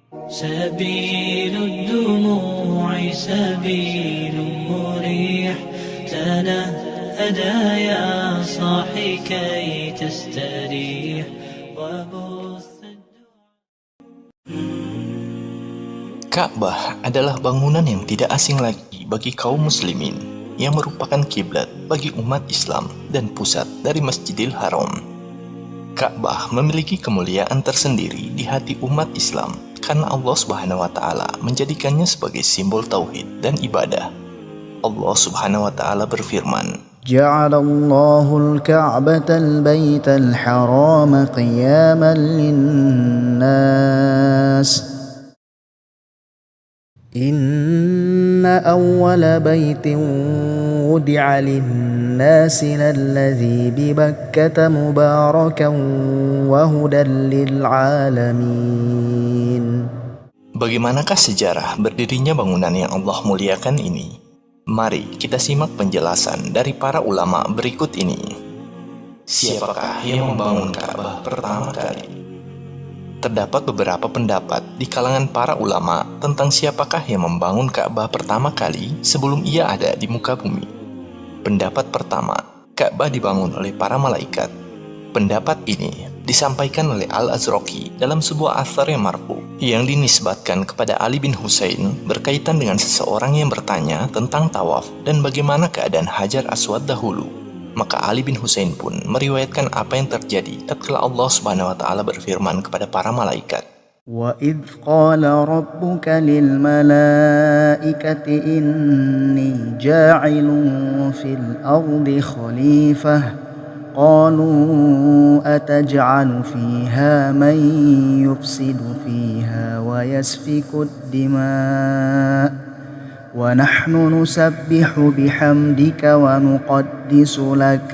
سبيل الدموع سبيل مريح تنهدى يا صاحي كي تستريح وبث. Ka'bah adalah bangunan yang tidak asing lagi bagi kaum muslimin, yang merupakan kiblat bagi umat Islam dan pusat dari Masjidil Haram. Ka'bah memiliki kemuliaan tersendiri di hati umat Islam karena Allah Subhanahu wa taala menjadikannya sebagai simbol tauhid dan ibadah. Allah Subhanahu wa taala berfirman, جعل الله الكعبة البيت الحرام قياما للناس إن أول بيت وضع للناس للذي ببكة مباركا وهدى للعالمين. bagaimanakah sejarah berdirinya bangunan yang Allah muliakan ini? Mari kita simak penjelasan dari para ulama berikut ini. Siapakah yang membangun Ka'bah pertama kali? Terdapat beberapa pendapat di kalangan para ulama tentang siapakah yang membangun Ka'bah pertama kali sebelum ia ada di muka bumi. Pendapat pertama, Ka'bah dibangun oleh para malaikat. Pendapat ini disampaikan oleh Al-Azraqi dalam sebuah athar yang marfu yang dinisbatkan kepada Ali bin Husain berkaitan dengan seseorang yang bertanya tentang tawaf dan bagaimana keadaan Hajar Aswad dahulu. Maka Ali bin Husain pun meriwayatkan apa yang terjadi tatkala Allah Subhanahu wa taala berfirman kepada para malaikat, وَإِذْ قَالَ رَبُّكَ لِلْمَلَائِكَةِ إِنِّي جَاعِلٌ فِي الْأَرْضِ خَلِيفَةً قَالُوا أَتَجْعَلُ فِيهَا مَن يُفْسِدُ فِيهَا وَيَسْفِكُ الدِّمَاءَ وَنَحْنُ نُسَبِّحُ بِحَمْدِكَ وَنُقَدِّسُ لَكَ.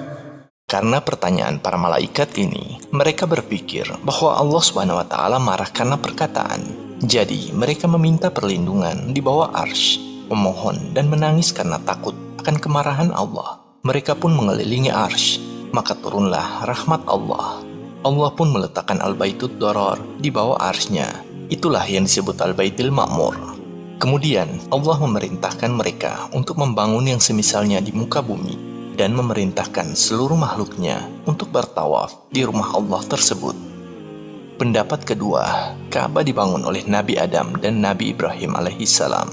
Karena pertanyaan para malaikat ini, mereka berpikir bahwa Allah Subhanahu wa taala marah karena perkataan. Jadi, mereka meminta perlindungan di bawah arsy, memohon dan menangis karena takut akan kemarahan Allah. Mereka pun mengelilingi arsy, maka turunlah rahmat Allah. Allah pun meletakkan Al-Baitud Darar di bawah arsy-Nya. Itulah yang disebut Al-Baitul Ma'mur. Kemudian, Allah memerintahkan mereka untuk membangun yang semisalnya di muka bumi dan memerintahkan seluruh makhluknya untuk bertawaf di rumah Allah tersebut. Pendapat kedua, Ka'bah dibangun oleh Nabi Adam dan Nabi Ibrahim alaihissalam.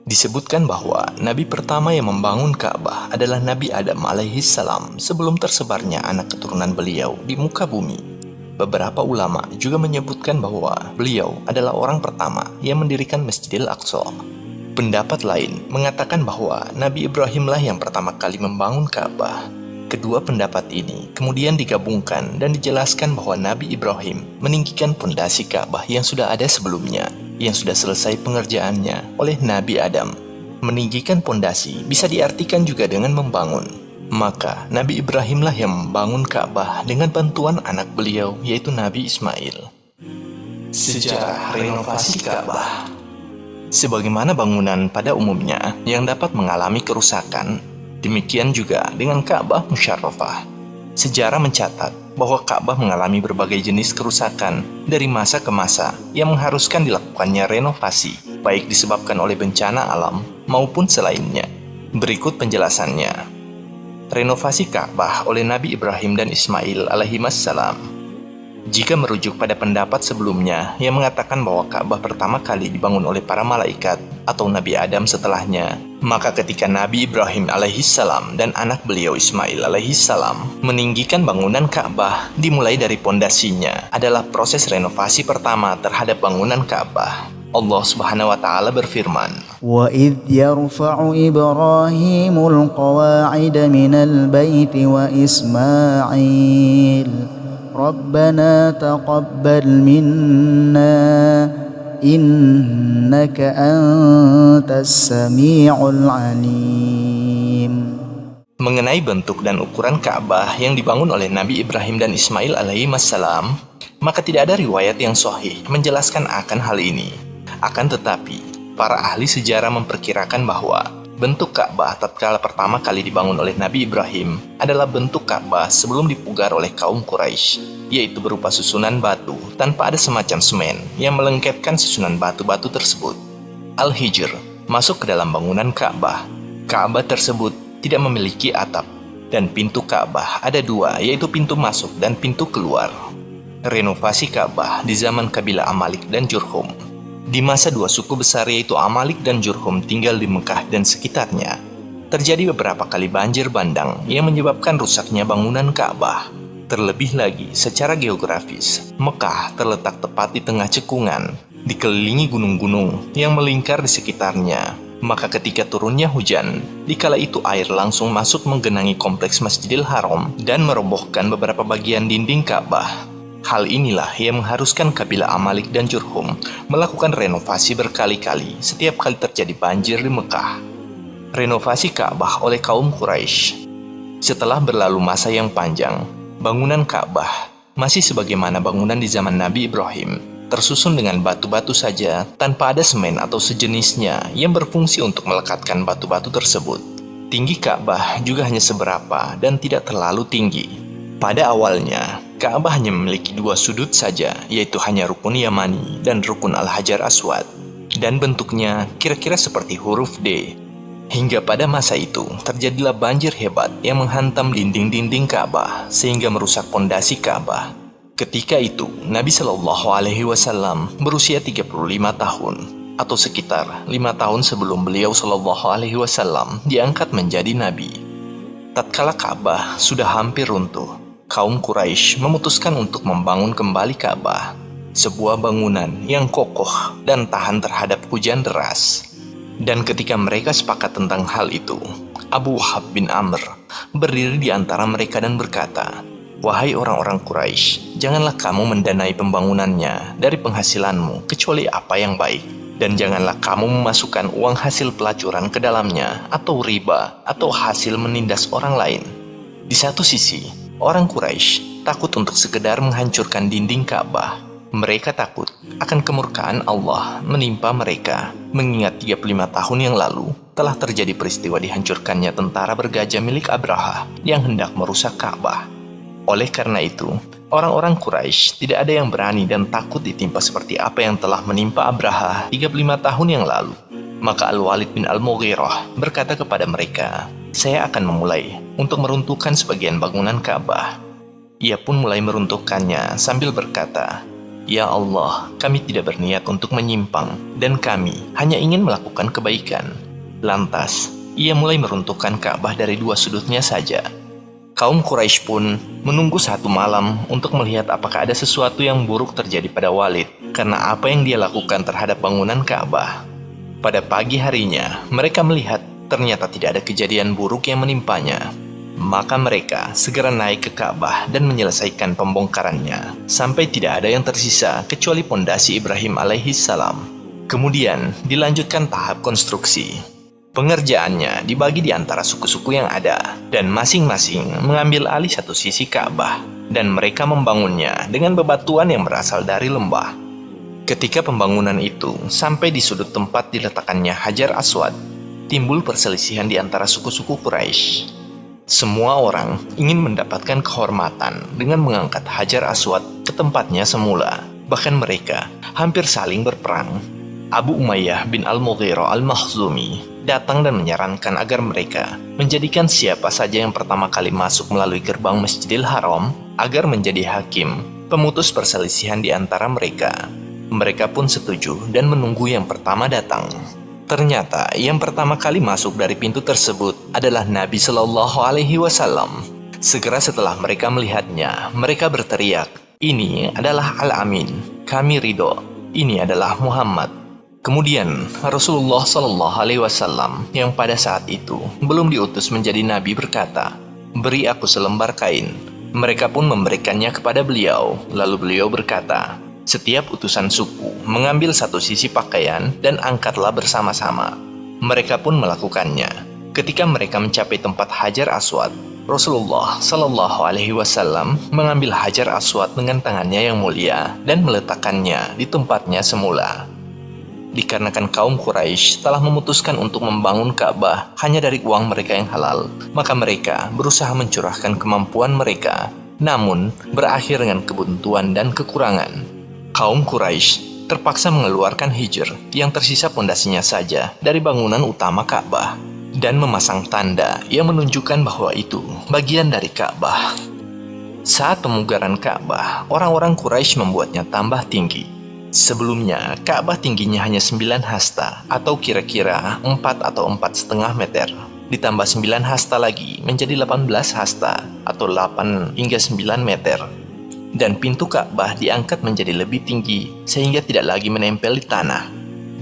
Disebutkan bahwa Nabi pertama yang membangun Ka'bah adalah Nabi Adam alaihissalam sebelum tersebarnya anak keturunan beliau di muka bumi. Beberapa ulama juga menyebutkan bahwa beliau adalah orang pertama yang mendirikan Masjidil Aqsa. Pendapat lain mengatakan bahwa Nabi Ibrahimlah yang pertama kali membangun Ka'bah. Kedua pendapat ini kemudian digabungkan dan dijelaskan bahwa Nabi Ibrahim meninggikan pondasi Ka'bah yang sudah ada sebelumnya, yang sudah selesai pengerjaannya oleh Nabi Adam. Meninggikan pondasi bisa diartikan juga dengan membangun. Maka Nabi Ibrahimlah yang membangun Ka'bah dengan bantuan anak beliau yaitu Nabi Ismail. Sejarah renovasi Ka'bah. Sebagaimana bangunan pada umumnya yang dapat mengalami kerusakan, demikian juga dengan Ka'bah Musyarrafah. Sejarah mencatat bahwa Ka'bah mengalami berbagai jenis kerusakan dari masa ke masa yang mengharuskan dilakukannya renovasi, baik disebabkan oleh bencana alam maupun selainnya. Berikut penjelasannya. Renovasi Ka'bah oleh Nabi Ibrahim dan Ismail alaihissalam. Jika merujuk pada pendapat sebelumnya yang mengatakan bahwa Ka'bah pertama kali dibangun oleh para malaikat atau Nabi Adam setelahnya, maka ketika Nabi Ibrahim alaihissalam dan anak beliau Ismail alaihissalam meninggikan bangunan Ka'bah dimulai dari pondasinya adalah proses renovasi pertama terhadap bangunan Ka'bah. Allah Subhanahu wa taala berfirman, وَإِذْ يَرْفَعُ إِبْرَاهِيمُ الْقَوَاعِدَ مِنَ الْبَيْتِ وَإِسْمَاعِيلُ رَبَّنَا تَقَبَّلْ مِنَّا إِنَّكَ أَنْتَ السَّمِيعُ الْعَلِيمُ. Mengenai bentuk dan ukuran Ka'bah yang dibangun oleh Nabi Ibrahim dan Ismail alaihissalam, maka tidak ada riwayat yang sahih menjelaskan akan hal ini. Akan tetapi, para ahli sejarah memperkirakan bahwa Bentuk Ka'bah tatkala pertama kali dibangun oleh Nabi Ibrahim adalah bentuk Ka'bah sebelum dipugar oleh kaum Quraisy, yaitu berupa susunan batu tanpa ada semacam semen yang melengketkan susunan batu-batu tersebut. Al-Hijr masuk ke dalam bangunan Ka'bah. Ka'bah tersebut tidak memiliki atap, dan pintu Ka'bah ada dua, yaitu pintu masuk dan pintu keluar. Renovasi Ka'bah di zaman kabilah Amalik dan Jurhum. Di masa dua suku besar yaitu Amalik dan Jurhum tinggal di Mekah dan sekitarnya, terjadi beberapa kali banjir bandang yang menyebabkan rusaknya bangunan Ka'bah. Terlebih lagi, secara geografis, Mekah terletak tepat di tengah cekungan, dikelilingi gunung-gunung yang melingkar di sekitarnya. Maka ketika turunnya hujan, dikala itu air langsung masuk menggenangi kompleks Masjidil Haram dan merobohkan beberapa bagian dinding Ka'bah. Hal inilah yang mengharuskan kabilah Amalik dan Jurhum melakukan renovasi berkali-kali setiap kali terjadi banjir di Mekah. Renovasi Ka'bah oleh kaum Quraisy. Setelah berlalu masa yang panjang, bangunan Ka'bah masih sebagaimana bangunan di zaman Nabi Ibrahim, tersusun dengan batu-batu saja tanpa ada semen atau sejenisnya yang berfungsi untuk melekatkan batu-batu tersebut. Tinggi Ka'bah juga hanya seberapa dan tidak terlalu tinggi. Pada awalnya, Ka'bah hanya memiliki dua sudut saja, yaitu hanya rukun Yamani dan rukun Al-Hajar Aswad, dan bentuknya kira-kira seperti huruf D. Hingga pada masa itu, terjadilah banjir hebat yang menghantam dinding-dinding Ka'bah sehingga merusak pondasi Ka'bah. Ketika itu, Nabi Shallallahu Alaihi Wasallam berusia 35 tahun, atau sekitar 5 tahun sebelum beliau Shallallahu Alaihi Wasallam diangkat menjadi Nabi. Tatkala Ka'bah sudah hampir runtuh, kaum Quraisy memutuskan untuk membangun kembali Ka'bah, sebuah bangunan yang kokoh dan tahan terhadap hujan deras. Dan ketika mereka sepakat tentang hal itu, Abu Wahab bin Amr berdiri di antara mereka dan berkata, "Wahai orang-orang Quraisy, janganlah kamu mendanai pembangunannya dari penghasilanmu kecuali apa yang baik, dan janganlah kamu memasukkan uang hasil pelacuran ke dalamnya atau riba atau hasil menindas orang lain." Di satu sisi, orang Quraisy takut untuk sekedar menghancurkan dinding Ka'bah. Mereka takut akan kemurkaan Allah menimpa mereka, mengingat 35 tahun yang lalu telah terjadi peristiwa dihancurkannya tentara bergajah milik Abraha yang hendak merusak Ka'bah. Oleh karena itu, orang-orang Quraisy tidak ada yang berani dan takut ditimpa seperti apa yang telah menimpa Abraha 35 tahun yang lalu. Maka Al-Walid bin Al-Mughirah berkata kepada mereka, "Saya akan memulai untuk meruntuhkan sebagian bangunan Ka'bah." Ia pun mulai meruntuhkannya sambil berkata, "Ya Allah, kami tidak berniat untuk menyimpang dan kami hanya ingin melakukan kebaikan." Lantas, ia mulai meruntuhkan Ka'bah dari dua sudutnya saja. Kaum Quraisy pun menunggu satu malam untuk melihat apakah ada sesuatu yang buruk terjadi pada Walid karena apa yang dia lakukan terhadap bangunan Ka'bah. Pada pagi harinya, mereka melihat ternyata tidak ada kejadian buruk yang menimpanya. Maka mereka segera naik ke Ka'bah dan menyelesaikan pembongkarannya sampai tidak ada yang tersisa kecuali pondasi Ibrahim alaihissalam. Kemudian dilanjutkan tahap konstruksi. Pengerjaannya dibagi di antara suku-suku yang ada dan masing-masing mengambil alih satu sisi Ka'bah dan mereka membangunnya dengan bebatuan yang berasal dari lembah. Ketika pembangunan itu sampai di sudut tempat diletakkannya Hajar Aswad, timbul perselisihan di antara suku-suku Quraisy. Semua orang ingin mendapatkan kehormatan dengan mengangkat Hajar Aswad ke tempatnya semula. Bahkan mereka hampir saling berperang. Abu Umayyah bin Al-Mughirah Al-Makhzumi datang dan menyarankan agar mereka menjadikan siapa saja yang pertama kali masuk melalui gerbang Masjidil Haram agar menjadi hakim, pemutus perselisihan di antara mereka. Mereka pun setuju dan menunggu yang pertama datang. Ternyata yang pertama kali masuk dari pintu tersebut adalah Nabi Shallallahu Alaihi Wasallam. Segera setelah mereka melihatnya, mereka berteriak, "Ini adalah Al-Amin, kami ridho. Ini adalah Muhammad." Kemudian Rasulullah Shallallahu Alaihi Wasallam yang pada saat itu belum diutus menjadi Nabi berkata, "Beri aku selembar kain." Mereka pun memberikannya kepada beliau. Lalu beliau berkata, "Setiap utusan suku mengambil satu sisi pakaian dan angkatlah bersama-sama." Mereka pun melakukannya. Ketika mereka mencapai tempat Hajar Aswad, Rasulullah Shallallahu Alaihi Wasallam mengambil Hajar Aswad dengan tangannya yang mulia dan meletakkannya di tempatnya semula. Dikarenakan kaum Quraisy telah memutuskan untuk membangun Ka'bah hanya dari uang mereka yang halal, maka mereka berusaha mencurahkan kemampuan mereka, namun berakhir dengan kebuntuan dan kekurangan. Kaum Quraisy terpaksa mengeluarkan hijr yang tersisa pondasinya saja dari bangunan utama Ka'bah dan memasang tanda yang menunjukkan bahwa itu bagian dari Ka'bah. Saat pemugaran Ka'bah, orang-orang Quraisy membuatnya tambah tinggi. Sebelumnya, Ka'bah tingginya hanya 9 hasta atau kira-kira 4 atau 4,5 meter. Ditambah 9 hasta lagi menjadi 18 hasta atau 8 hingga 9 meter. Dan pintu Ka'bah diangkat menjadi lebih tinggi sehingga tidak lagi menempel di tanah.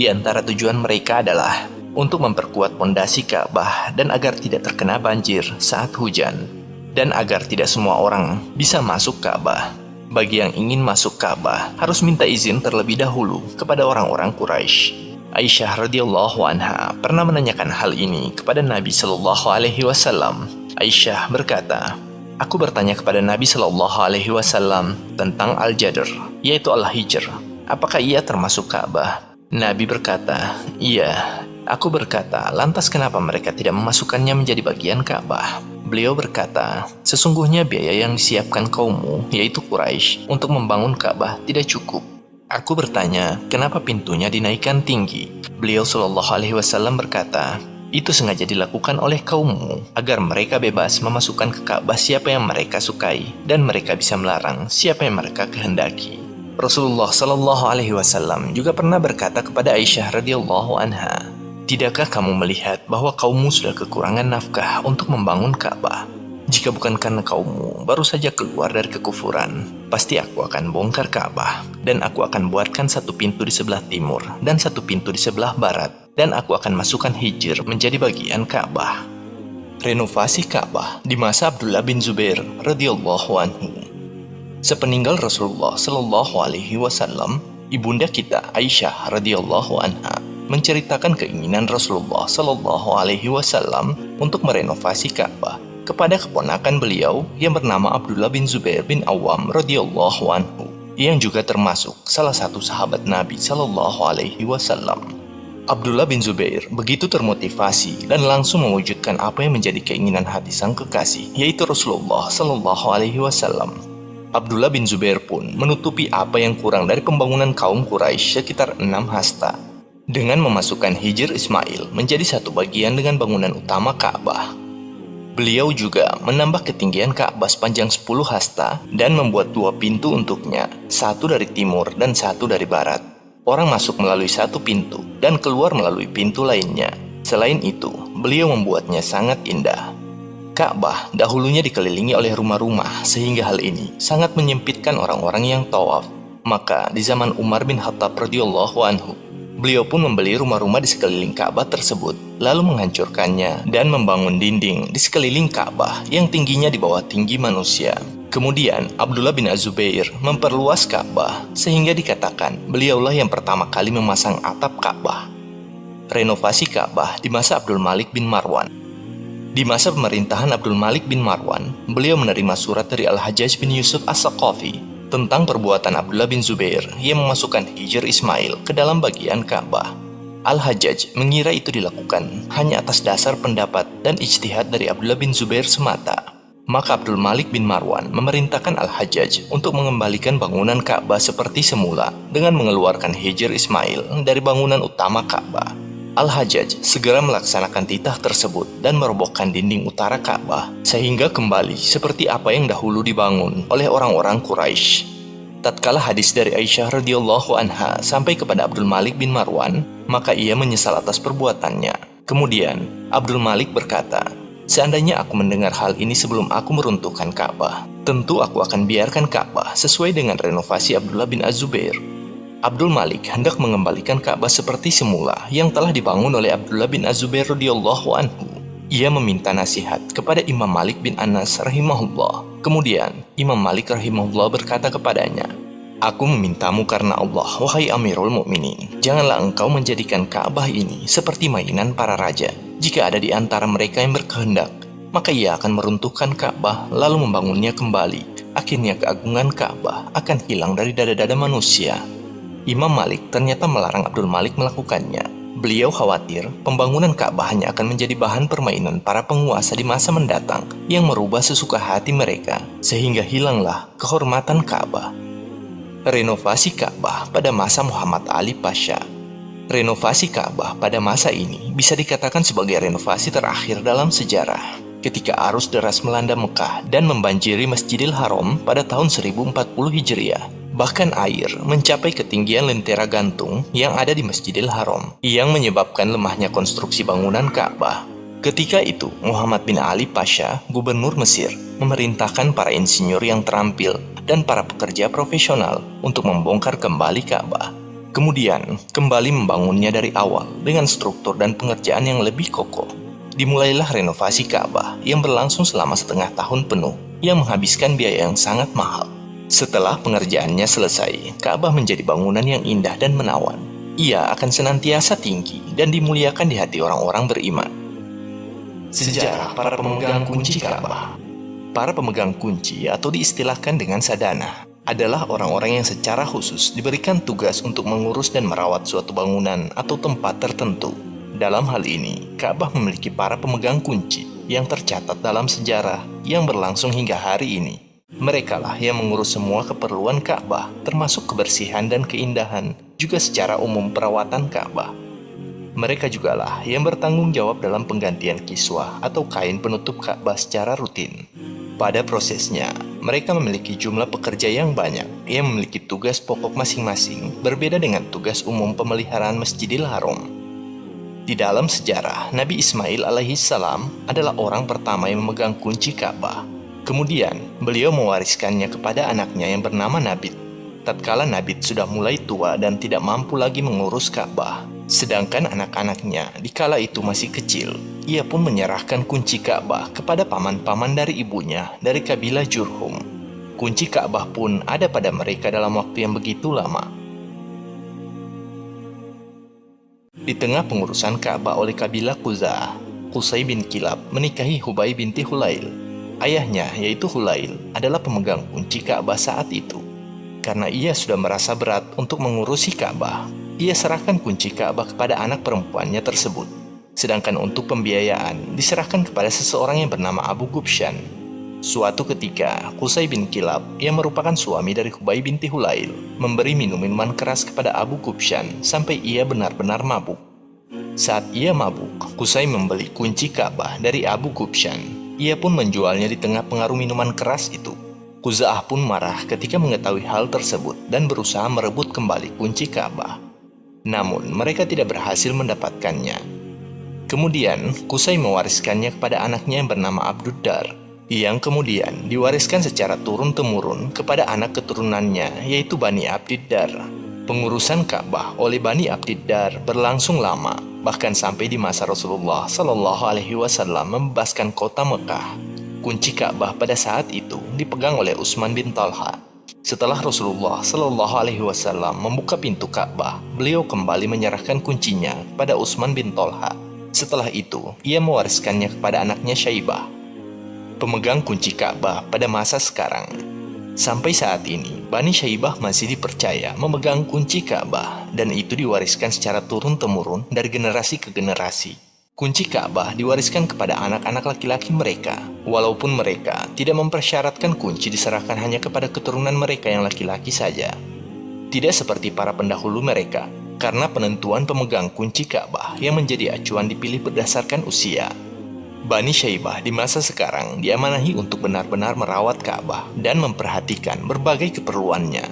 Di antara tujuan mereka adalah untuk memperkuat pondasi Ka'bah dan agar tidak terkena banjir saat hujan. Dan agar tidak semua orang bisa masuk Ka'bah. Bagi yang ingin masuk Ka'bah harus minta izin terlebih dahulu kepada orang-orang Quraisy. Aisyah radhiyallahu anha pernah menanyakan hal ini kepada Nabi Shallallahu Alaihi Wasallam. Aisyah berkata, "Aku bertanya kepada Nabi Shallallahu Alaihi Wasallam tentang Al-Jadr, yaitu Al-Hijr. Apakah ia termasuk Ka'bah?" Nabi berkata, "Iya." Aku berkata, "Lantas kenapa mereka tidak memasukkannya menjadi bagian Ka'bah?" Beliau berkata, "Sesungguhnya biaya yang disiapkan kaummu, yaitu Quraisy, untuk membangun Ka'bah tidak cukup." Aku bertanya, "Kenapa pintunya dinaikkan tinggi?" Beliau Shallallahu Alaihi Wasallam berkata, "Itu sengaja dilakukan oleh kaummu agar mereka bebas memasukkan ke Ka'bah siapa yang mereka sukai dan mereka bisa melarang siapa yang mereka kehendaki." Rasulullah Shallallahu Alaihi Wasallam juga pernah berkata kepada Aisyah radhiyallahu anha, "Tidakkah kamu melihat bahwa kaummu sudah kekurangan nafkah untuk membangun Ka'bah? Jika bukan karena kaummu baru saja keluar dari kekufuran, pasti aku akan bongkar Ka'bah, dan aku akan buatkan satu pintu di sebelah timur dan satu pintu di sebelah barat, dan aku akan masukkan hijr menjadi bagian Ka'bah." Renovasi Ka'bah di masa Abdullah bin Zubair radhiyallahu anhu. Sepeninggal Rasulullah Shallallahu Alaihi Wasallam, ibunda kita Aisyah radhiyallahu anha menceritakan keinginan Rasulullah Shallallahu Alaihi Wasallam untuk merenovasi Ka'bah kepada keponakan beliau yang bernama Abdullah bin Zubair bin Awam radhiyallahu anhu, yang juga termasuk salah satu sahabat Nabi Shallallahu Alaihi Wasallam. Abdullah bin Zubair begitu termotivasi dan langsung mewujudkan apa yang menjadi keinginan hati sang kekasih, yaitu Rasulullah Shallallahu Alaihi Wasallam. Abdullah bin Zubair pun menutupi apa yang kurang dari pembangunan kaum Quraisy sekitar 6 hasta, dengan memasukkan hijr Ismail menjadi satu bagian dengan bangunan utama Ka'bah. Beliau juga menambah ketinggian Ka'bah sepanjang 10 hasta dan membuat 2 pintu untuknya, satu dari timur dan satu dari barat. Orang masuk melalui satu pintu dan keluar melalui pintu lainnya. Selain itu, beliau membuatnya sangat indah. Ka'bah dahulunya dikelilingi oleh rumah-rumah sehingga hal ini sangat menyempitkan orang-orang yang tawaf. Maka di zaman Umar bin Khattab radhiyallahu anhu, beliau pun membeli rumah-rumah di sekeliling Ka'bah tersebut, lalu menghancurkannya dan membangun dinding di sekeliling Ka'bah yang tingginya di bawah tinggi manusia. Kemudian Abdullah bin Az-Zubair memperluas Ka'bah sehingga dikatakan beliaulah yang pertama kali memasang atap Ka'bah. Renovasi Ka'bah di masa Abdul Malik bin Marwan. Di masa pemerintahan Abdul Malik bin Marwan, beliau menerima surat dari Al-Hajjaj bin Yusuf As-Saqafi tentang perbuatan Abdullah bin Zubair yang memasukkan hijr Ismail ke dalam bagian Ka'bah. Al-Hajjaj mengira itu dilakukan hanya atas dasar pendapat dan ijtihad dari Abdullah bin Zubair semata. Maka Abdul Malik bin Marwan memerintahkan Al-Hajjaj untuk mengembalikan bangunan Ka'bah seperti semula dengan mengeluarkan hijr Ismail dari bangunan utama Ka'bah. Al-Hajjaj segera melaksanakan titah tersebut dan merobohkan dinding utara Ka'bah sehingga kembali seperti apa yang dahulu dibangun oleh orang-orang Quraisy. Tatkala hadis dari Aisyah radhiyallahu anha sampai kepada Abdul Malik bin Marwan, maka ia menyesal atas perbuatannya. Kemudian Abdul Malik berkata, "Seandainya aku mendengar hal ini sebelum aku meruntuhkan Ka'bah, tentu aku akan biarkan Ka'bah sesuai dengan renovasi Abdullah bin Az-Zubair." Abdul Malik hendak mengembalikan Ka'bah seperti semula yang telah dibangun oleh Abdullah bin Az-Zubair radhiyallahu anhu. Ia meminta nasihat kepada Imam Malik bin Anas rahimahullah. Kemudian Imam Malik rahimahullah berkata kepadanya, "Aku memintamu karena Allah, wahai Amirul Mukminin, janganlah engkau menjadikan Ka'bah ini seperti mainan para raja. Jika ada di antara mereka yang berkehendak, maka ia akan meruntuhkan Ka'bah lalu membangunnya kembali. Akhirnya keagungan Ka'bah akan hilang dari dada-dada manusia." Imam Malik ternyata melarang Abdul Malik melakukannya. Beliau khawatir pembangunan Ka'bah hanya akan menjadi bahan permainan para penguasa di masa mendatang yang merubah sesuka hati mereka, sehingga hilanglah kehormatan Ka'bah. Renovasi Ka'bah pada masa Muhammad Ali Pasha. Renovasi Ka'bah pada masa ini bisa dikatakan sebagai renovasi terakhir dalam sejarah, ketika arus deras melanda Mekah dan membanjiri Masjidil Haram pada tahun 1040 Hijriah. Bahkan air mencapai ketinggian lentera gantung yang ada di Masjidil Haram, yang menyebabkan lemahnya konstruksi bangunan Ka'bah. Ketika itu, Muhammad bin Ali Pasha, gubernur Mesir, memerintahkan para insinyur yang terampil dan para pekerja profesional untuk membongkar kembali Ka'bah. Kemudian, kembali membangunnya dari awal dengan struktur dan pengerjaan yang lebih kokoh. Dimulailah renovasi Ka'bah yang berlangsung selama setengah tahun penuh, yang menghabiskan biaya yang sangat mahal. Setelah pengerjaannya selesai, Ka'bah menjadi bangunan yang indah dan menawan. Ia akan senantiasa tinggi dan dimuliakan di hati orang-orang beriman. Sejarah para pemegang kunci Ka'bah. Para pemegang kunci atau diistilahkan dengan sadana adalah orang-orang yang secara khusus diberikan tugas untuk mengurus dan merawat suatu bangunan atau tempat tertentu. Dalam hal ini, Ka'bah memiliki para pemegang kunci yang tercatat dalam sejarah yang berlangsung hingga hari ini. Merekalah yang mengurus semua keperluan Ka'bah, termasuk kebersihan dan keindahan, juga secara umum perawatan Ka'bah. Mereka jugalah yang bertanggung jawab dalam penggantian kiswah atau kain penutup Ka'bah secara rutin. Pada prosesnya, mereka memiliki jumlah pekerja yang banyak, yang memiliki tugas pokok masing-masing, berbeda dengan tugas umum pemeliharaan Masjidil Haram. Di dalam sejarah, Nabi Ismail alaihissalam adalah orang pertama yang memegang kunci Ka'bah. Kemudian, beliau mewariskannya kepada anaknya yang bernama Nabit. Tatkala Nabit sudah mulai tua dan tidak mampu lagi mengurus Ka'bah, sedangkan anak-anaknya dikala itu masih kecil, ia pun menyerahkan kunci Ka'bah kepada paman-paman dari ibunya dari kabilah Jurhum. Kunci Ka'bah pun ada pada mereka dalam waktu yang begitu lama. Di tengah pengurusan Ka'bah oleh kabilah Khuza'ah, Qusay bin Kilab menikahi Hubay binti Hulail. Ayahnya, yaitu Hulail, adalah pemegang kunci Ka'bah saat itu. Karena ia sudah merasa berat untuk mengurusi Ka'bah, ia serahkan kunci Ka'bah kepada anak perempuannya tersebut. Sedangkan untuk pembiayaan diserahkan kepada seseorang yang bernama Abu Gubshan. Suatu ketika, Qusay bin Kilab, yang merupakan suami dari Hubay binti Hulail, memberi minuman keras kepada Abu Gubshan sampai ia benar-benar mabuk. Saat ia mabuk, Qusay membeli kunci Ka'bah dari Abu Gubshan. Ia pun menjualnya di tengah pengaruh minuman keras itu. Khuza'ah pun marah ketika mengetahui hal tersebut dan berusaha merebut kembali kunci Ka'bah. Namun, mereka tidak berhasil mendapatkannya. Kemudian, Qusay mewariskannya kepada anaknya yang bernama Abduddar, yang kemudian diwariskan secara turun-temurun kepada anak keturunannya, yaitu Bani Abdiddar. Pengurusan Ka'bah oleh Bani Abdiddar berlangsung lama, bahkan sampai di masa Rasulullah Shallallahu Alaihi Wasallam membebaskan kota Mekah. Kunci Ka'bah pada saat itu dipegang oleh Utsman bin Talha. Setelah Rasulullah Shallallahu Alaihi Wasallam membuka pintu Ka'bah, beliau kembali menyerahkan kuncinya kepada Utsman bin Talha. Setelah itu, ia mewariskannya kepada anaknya Syaibah, pemegang kunci Ka'bah pada masa sekarang. Sampai saat ini, Bani Syaibah masih dipercaya memegang kunci Ka'bah, dan itu diwariskan secara turun-temurun dari generasi ke generasi. Kunci Ka'bah diwariskan kepada anak-anak laki-laki mereka, walaupun mereka tidak mempersyaratkan kunci diserahkan hanya kepada keturunan mereka yang laki-laki saja. Tidak seperti para pendahulu mereka, karena penentuan pemegang kunci Ka'bah yang menjadi acuan dipilih berdasarkan usia. Bani Syaibah di masa sekarang diamanahi untuk benar-benar merawat Ka'bah dan memperhatikan berbagai keperluannya.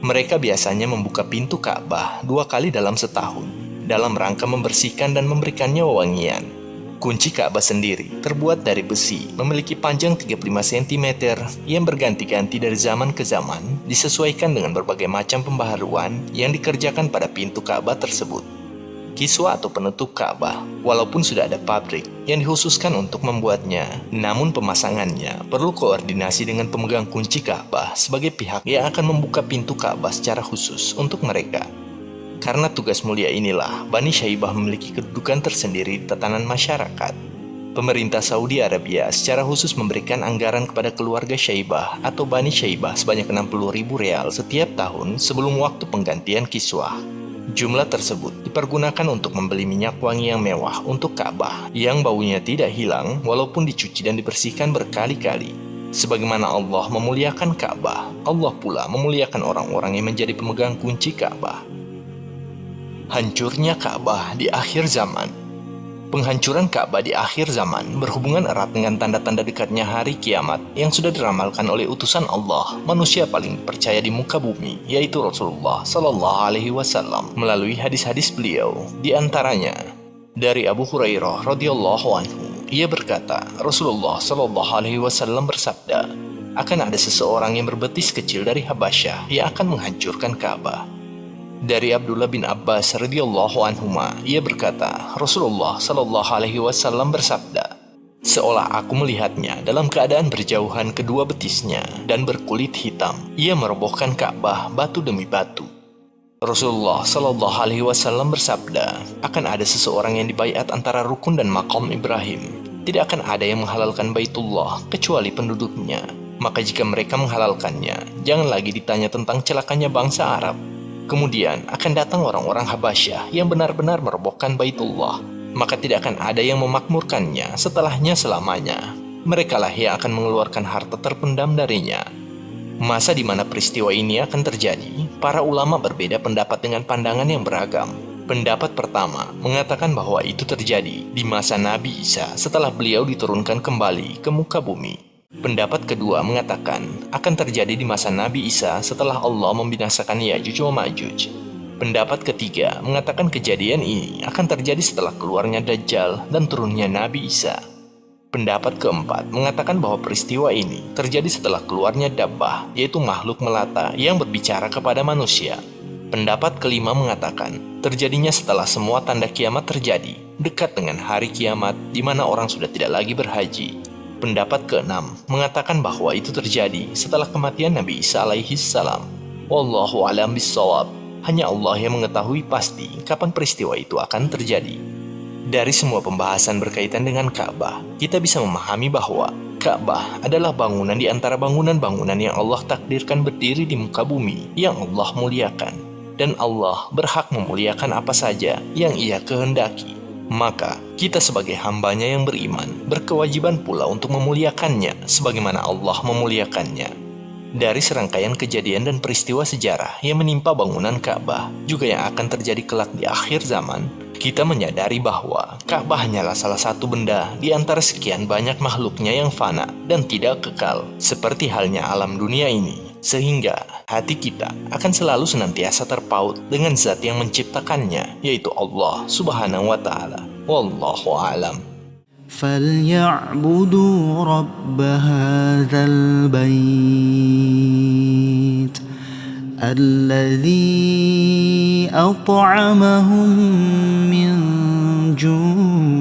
Mereka biasanya membuka pintu Ka'bah 2 kali dalam setahun, dalam rangka membersihkan dan memberikannya wewangian. Kunci Ka'bah sendiri terbuat dari besi, memiliki panjang 35 cm yang berganti-ganti dari zaman ke zaman, disesuaikan dengan berbagai macam pembaharuan yang dikerjakan pada pintu Ka'bah tersebut. Kiswah atau penutup Ka'bah, walaupun sudah ada pabrik yang dikhususkan untuk membuatnya, namun pemasangannya perlu koordinasi dengan pemegang kunci Ka'bah sebagai pihak yang akan membuka pintu Ka'bah secara khusus untuk mereka. Karena tugas mulia inilah, Bani Syaibah memiliki kedudukan tersendiri di tatanan masyarakat. Pemerintah Saudi Arabia secara khusus memberikan anggaran kepada keluarga Syaibah atau Bani Syaibah sebanyak 60.000 real setiap tahun sebelum waktu penggantian kiswah. Jumlah tersebut dipergunakan untuk membeli minyak wangi yang mewah untuk Ka'bah yang baunya tidak hilang walaupun dicuci dan dibersihkan berkali-kali. Sebagaimana Allah memuliakan Ka'bah, Allah pula memuliakan orang-orang yang menjadi pemegang kunci Ka'bah. Hancurnya Ka'bah di akhir zaman. Penghancuran Ka'bah di akhir zaman berhubungan erat dengan tanda-tanda dekatnya hari kiamat yang sudah diramalkan oleh utusan Allah, manusia paling percaya di muka bumi, yaitu Rasulullah Sallallahu Alaihi Wasallam, melalui hadis-hadis beliau. Di antaranya dari Abu Hurairah radhiyallahu anhu, ia berkata, Rasulullah Sallallahu Alaihi Wasallam bersabda, akan ada seseorang yang berbetis kecil dari Habasyah yang akan menghancurkan Ka'bah. Dari Abdullah bin Abbas radhiyallahu anhuma, ia berkata, Rasulullah Sallallahu Alaihi Wasallam bersabda, seolah aku melihatnya dalam keadaan berjauhan kedua betisnya dan berkulit hitam. Ia merobohkan Ka'bah batu demi batu. Rasulullah Sallallahu Alaihi Wasallam bersabda, akan ada seseorang yang dibaiat antara rukun dan maqam Ibrahim. Tidak akan ada yang menghalalkan Baitullah kecuali penduduknya. Maka jika mereka menghalalkannya, jangan lagi ditanya tentang celakanya bangsa Arab. Kemudian akan datang orang-orang Habasyah yang benar-benar merobohkan Baitullah. Maka tidak akan ada yang memakmurkannya setelahnya selamanya. Merekalah yang akan mengeluarkan harta terpendam darinya. Masa di mana peristiwa ini akan terjadi, para ulama berbeda pendapat dengan pandangan yang beragam. Pendapat pertama mengatakan bahwa itu terjadi di masa Nabi Isa setelah beliau diturunkan kembali ke muka bumi. Pendapat kedua mengatakan akan terjadi di masa Nabi Isa setelah Allah membinasakan Ya'juj wa Ma'juj. Pendapat ketiga mengatakan kejadian ini akan terjadi setelah keluarnya Dajjal dan turunnya Nabi Isa. Pendapat keempat mengatakan bahwa peristiwa ini terjadi setelah keluarnya Dabbah, yaitu makhluk melata yang berbicara kepada manusia. Pendapat kelima mengatakan terjadinya setelah semua tanda kiamat terjadi, dekat dengan hari kiamat di mana orang sudah tidak lagi berhaji. Pendapat keenam mengatakan bahwa itu terjadi setelah kematian Nabi Isa alaihi salam. Wallahu a'lam bishawab. Hanya Allah yang mengetahui pasti kapan peristiwa itu akan terjadi. Dari semua pembahasan berkaitan dengan Ka'bah, kita bisa memahami bahwa Ka'bah adalah bangunan di antara bangunan-bangunan yang Allah takdirkan berdiri di muka bumi yang Allah muliakan. Dan Allah berhak memuliakan apa saja yang Ia kehendaki. Maka, kita sebagai hambanya yang beriman, berkewajiban pula untuk memuliakannya sebagaimana Allah memuliakannya. Dari serangkaian kejadian dan peristiwa sejarah yang menimpa bangunan Ka'bah, juga yang akan terjadi kelak di akhir zaman, kita menyadari bahwa Ka'bah hanyalah salah satu benda di antara sekian banyak makhluknya yang fana dan tidak kekal, seperti halnya alam dunia ini. Sehingga hati kita akan selalu senantiasa terpaut dengan zat yang menciptakannya, yaitu Allah Subhanahu wa Ta'ala. Wallahu a'lam. فَلْيَعْبُدُوا رَبَّ هَذَا الْبَيْتِ الَّذِي أَطْعَمَهُم مِّن جُوعٍ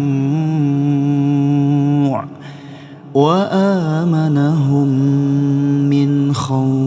وَآمَنَهُم مِّنْ خَوْفٍ.